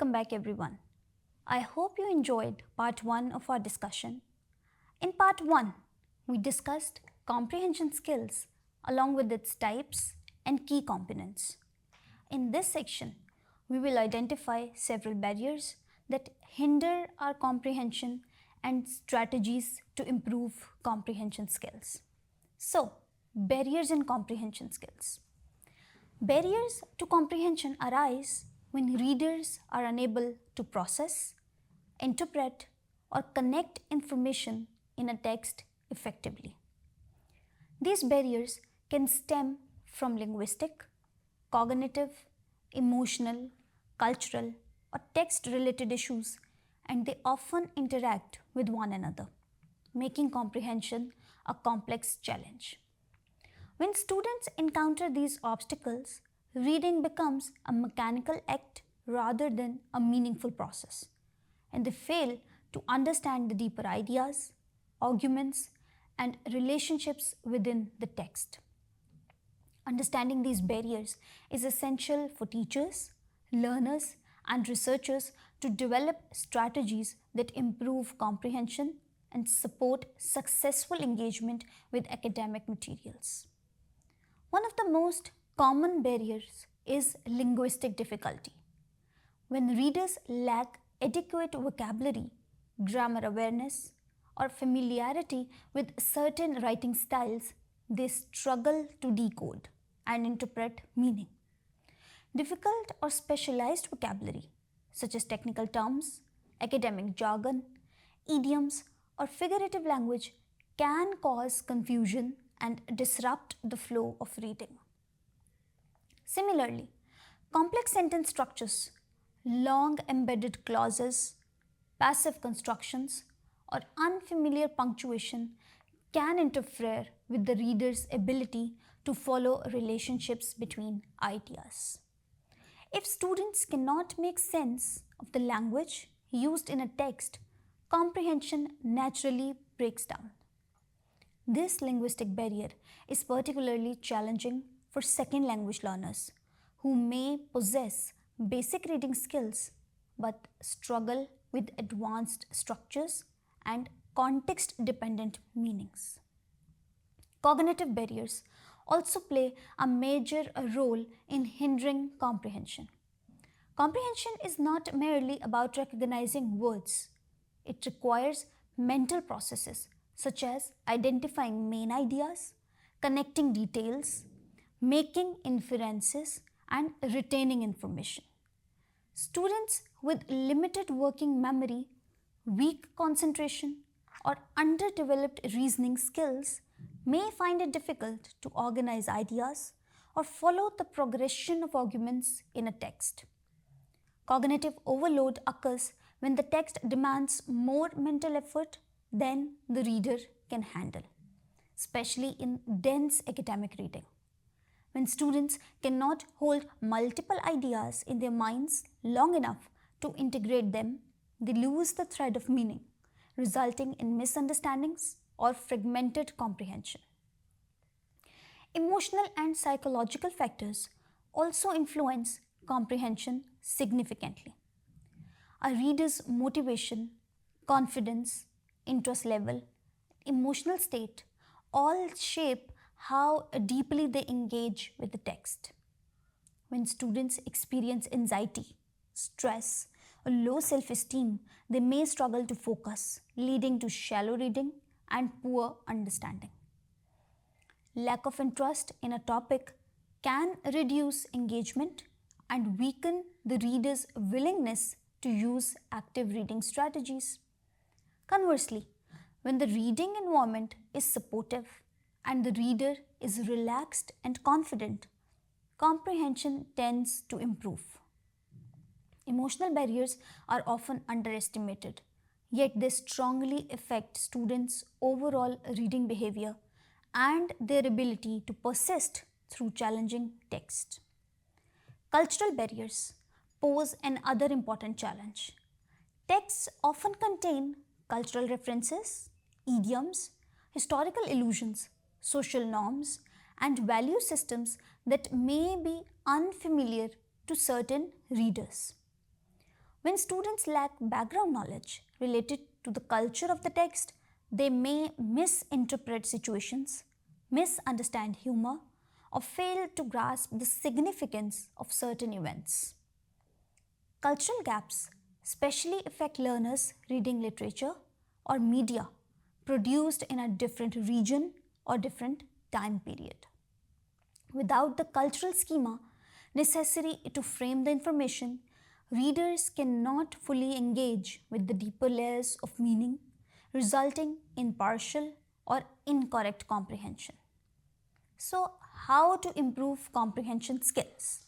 Welcome back, everyone. I hope you enjoyed part 1 of our discussion. In part 1, we discussed comprehension skills along with its types and key components. In this section, we will identify several barriers that hinder our comprehension and strategies to improve comprehension skills. So, barriers in comprehension skills. Barriers to comprehension arise when readers are unable to process, interpret, or connect information in a text effectively. These barriers can stem from linguistic, cognitive, emotional, cultural, or text related issues, and they often interact with one another, making comprehension a complex challenge. When students encounter these obstacles, reading becomes a mechanical act rather than a meaningful process, and they fail to understand the deeper ideas, arguments, and relationships within the text. Understanding these barriers is essential for teachers, learners, and researchers to develop strategies that improve comprehension and support successful engagement with academic materials. One of the most common barriers is linguistic difficulty. When readers lack adequate vocabulary, grammar awareness, or familiarity with certain writing styles, they struggle to decode and interpret meaning. Difficult or specialized vocabulary, such as technical terms, academic jargon, idioms, or figurative language, can cause confusion and disrupt the flow of reading. Similarly, complex sentence structures, long embedded clauses, passive constructions, or unfamiliar punctuation can interfere with the reader's ability to follow relationships between ideas. If students cannot make sense of the language used in a text, comprehension naturally breaks down. This linguistic barrier is particularly challenging for second language learners who may possess basic reading skills but struggle with advanced structures and context dependent meanings. Cognitive barriers also play a major role in hindering comprehension. Comprehension is not merely about recognizing words, it requires mental processes such as identifying main ideas, connecting details, making inferences, and retaining information. Students with limited working memory, weak concentration, or underdeveloped reasoning skills may find it difficult to organize ideas or follow the progression of arguments in a text. Cognitive overload occurs when the text demands more mental effort than the reader can handle, especially in dense academic reading. When students cannot hold multiple ideas in their minds long enough to integrate them, they lose the thread of meaning, resulting in misunderstandings or fragmented comprehension. Emotional and psychological factors also influence comprehension significantly. A reader's motivation, confidence, interest level, emotional state all shape how deeply they engage with the text. When students experience anxiety, stress, or low self-esteem, they may struggle to focus, leading to shallow reading and poor understanding. Lack of interest in a topic can reduce engagement and weaken the reader's willingness to use active reading strategies. Conversely, when the reading environment is supportive and the reader is relaxed and confident, comprehension tends to improve. Emotional barriers are often underestimated, yet they strongly affect students' overall reading behavior and their ability to persist through challenging text. Cultural barriers pose another important challenge. Texts often contain cultural references, idioms, historical allusions, social norms, and value systems that may be unfamiliar to certain readers. When students lack background knowledge related to the culture of the text, they may misinterpret situations, misunderstand humor, or fail to grasp the significance of certain events. Cultural gaps especially affect learners reading literature or media produced in a different region or different time period. Without the cultural schema necessary to frame the information, readers cannot fully engage with the deeper layers of meaning, resulting in partial or incorrect comprehension. So, how to improve comprehension skills?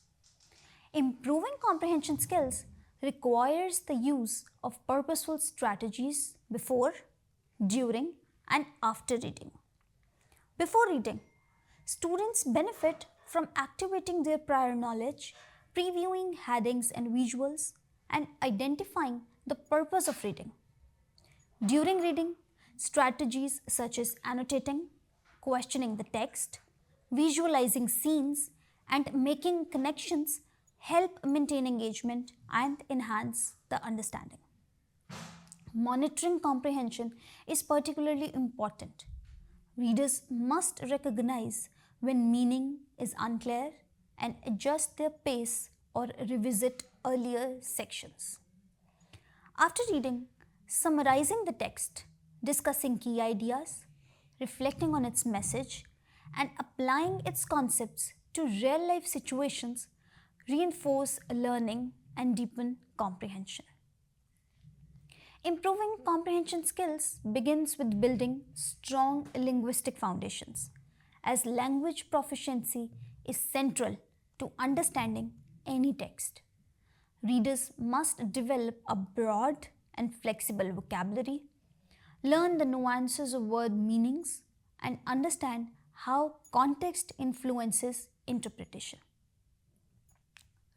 Improving comprehension skills requires the use of purposeful strategies before, during, and after reading. Before reading, students benefit from activating their prior knowledge, previewing headings and visuals, and identifying the purpose of reading. During reading, strategies such as annotating, questioning the text, visualizing scenes, and making connections help maintain engagement and enhance the understanding. Monitoring comprehension is particularly important. Readers must recognize when meaning is unclear and adjust their pace or revisit earlier sections. After reading, summarizing the text, discussing key ideas, reflecting on its message, and applying its concepts to real life situations reinforce learning and deepen comprehension. Improving comprehension skills begins with building strong linguistic foundations, as language proficiency is central to understanding any text. Readers must develop a broad and flexible vocabulary, learn the nuances of word meanings, and understand how context influences interpretation.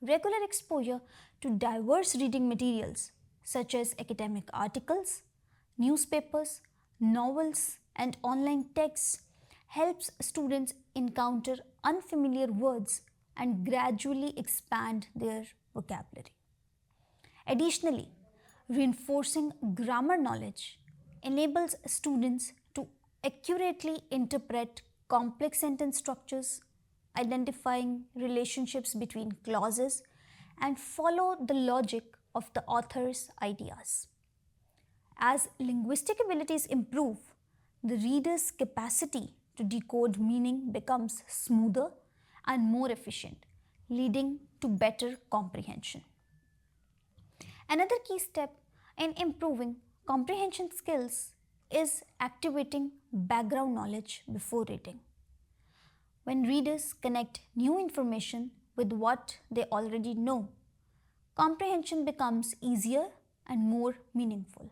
Regular exposure to diverse reading materials such as academic articles, newspapers, novels, and online texts helps students encounter unfamiliar words and gradually expand their vocabulary. Additionally, reinforcing grammar knowledge enables students to accurately interpret complex sentence structures, identifying relationships between clauses, and follow the logic of the author's ideas. As linguistic abilities improve, the reader's capacity to decode meaning becomes smoother and more efficient, leading to better comprehension. Another key step in improving comprehension skills is activating background knowledge before reading. When readers connect new information with what they already know, comprehension becomes easier and more meaningful.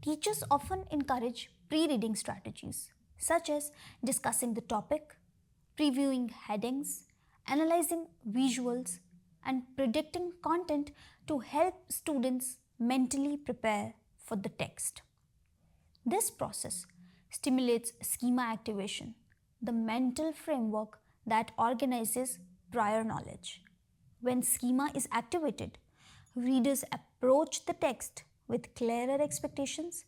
Teachers often encourage pre-reading strategies such as discussing the topic, previewing headings, analyzing visuals, and predicting content to help students mentally prepare for the text. This process stimulates schema activation, the mental framework that organizes prior knowledge. When schema is activated, readers approach the text with clearer expectations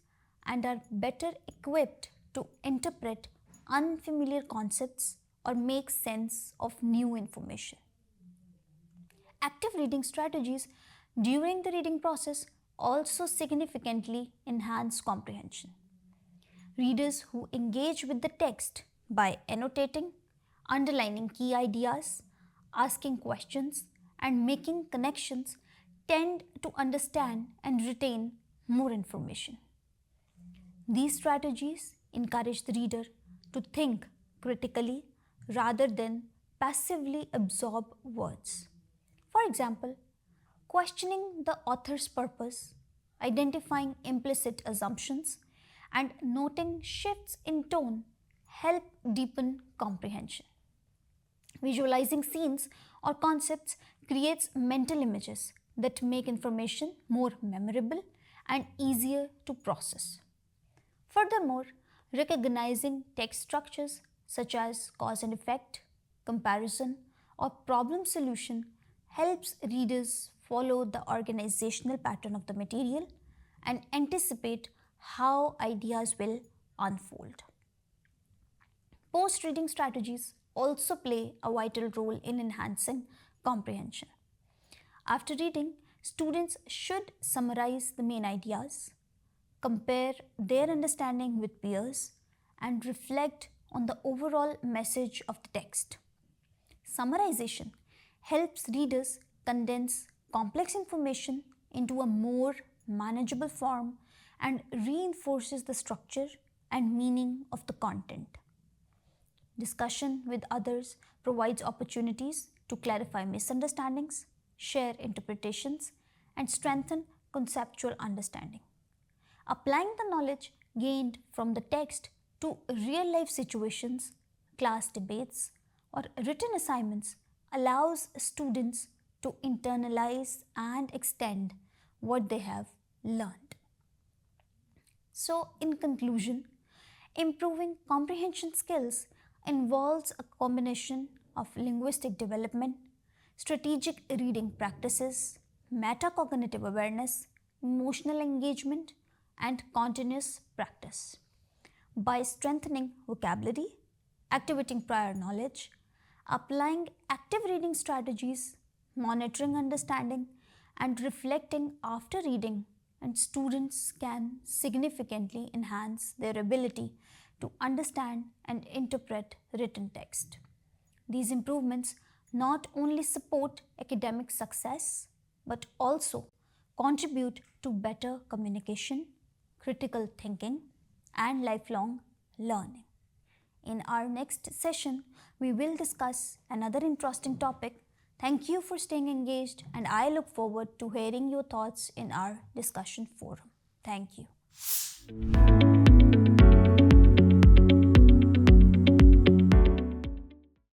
and are better equipped to interpret unfamiliar concepts or make sense of new information. Active reading strategies during the reading process also significantly enhance comprehension. Readers who engage with the text by annotating, underlining key ideas, asking questions, and making connections tend to understand and retain more information. These strategies encourage the reader to think critically rather than passively absorb words. For example, questioning the author's purpose, identifying implicit assumptions, and noting shifts in tone help deepen comprehension. Visualizing scenes or concepts creates mental images that make information more memorable and easier to process. Forward, recognizing text structures such as cause and effect, comparison, or problem solution helps readers follow the organizational pattern of the material and anticipate how ideas will unfold. Post reading strategies also play a vital role in enhancing comprehension. After reading, students should summarize the main ideas, compare their understanding with peers, and reflect on the overall message of the text. Summarization helps readers condense complex information into a more manageable form and reinforces the structure and meaning of the content. Discussion with others provides opportunities to clarify misunderstandings, share interpretations, and strengthen conceptual understanding. Applying the knowledge gained from the text to real life situations, class debates, or written assignments allows students to internalize and extend what they have learned. So, in conclusion, improving comprehension skills involves a combination of linguistic development, strategic reading practices, metacognitive awareness, emotional engagement, and continuous practice. By strengthening vocabulary, activating prior knowledge, applying active reading strategies, monitoring understanding, and reflecting after reading, and students can significantly enhance their ability to understand and interpret written text. These improvements not only support academic success but also contribute to better communication, critical thinking, and lifelong learning. In our next session, we will discuss another interesting topic. Thank you for staying engaged, and I look forward to hearing your thoughts in our discussion forum. Thank you.